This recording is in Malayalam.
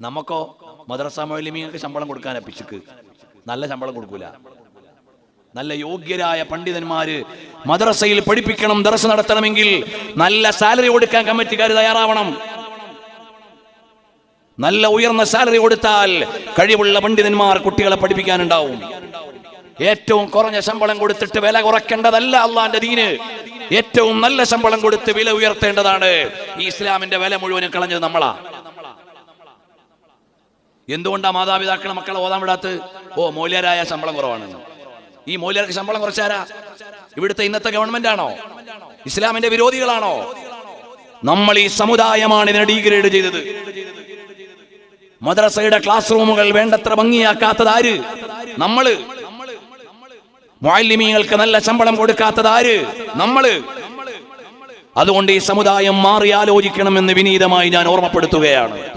നമുക്കോ മദ്രസ മൗലവികൾക്ക് ശമ്പളം കൊടുക്കാനാ പിശുക്ക്. നല്ല ശമ്പളം കൊടുക്കൂല. നല്ല യോഗ്യരായ പണ്ഡിതന്മാര് മദ്രസയിൽ പഠിപ്പിക്കണം, ദർസ് നടത്തണമെങ്കിൽ നല്ല സാലറി കൊടുക്കാൻ കമ്മിറ്റിക്കാർ തയ്യാറാവണം. നല്ല ഉയർന്ന സാലറി കൊടുത്താൽ കഴിവുള്ള പണ്ഡിതന്മാർ കുട്ടികളെ പഠിപ്പിക്കാനുണ്ടാവും. ഏറ്റവും കുറഞ്ഞ ശമ്പളം കൊടുത്തിട്ട് വില കുറയ്ക്കേണ്ടതല്ല അള്ളാന്റെ ദീന്. ഏറ്റവും നല്ല ശമ്പളം കൊടുത്ത് വില ഉയർത്തേണ്ടതാണ്. ഈ ഇസ്ലാമിന്റെ വില മുഴുവനും കളഞ്ഞത് നമ്മളാ. എന്തുകൊണ്ടാ മാതാപിതാക്കളെ മക്കളെ ഓതാൻ വിടാത്ത്? മൗല്യരായ ശമ്പളം കുറവാണ്. ഈ മൗല്യർക്ക് ശമ്പളം കുറച്ചാരാ? ഇവിടുത്തെ ഇന്നത്തെ ഗവൺമെന്റ് ആണോ? ഇസ്ലാമിന്റെ വിരോധികളാണോ? നമ്മൾ ഈ സമുദായമാണ് ഇതിനെ ഡീഗ്രേഡ് ചെയ്തത്. മദ്രസയുടെ ക്ലാസ് റൂമുകൾ വേണ്ടത്ര ഭംഗിയാക്കാത്തത് ആര്? നമ്മള്. മുഅല്ലിമീങ്ങൾക്ക് നല്ല ശമ്പളം കൊടുക്കാത്തത് ആര്? നമ്മള്. അതുകൊണ്ട് ഈ സമുദായം മാറി ആലോചിക്കണമെന്ന് വിനീതമായി ഞാൻ ഓർമ്മപ്പെടുത്തുകയാണ്.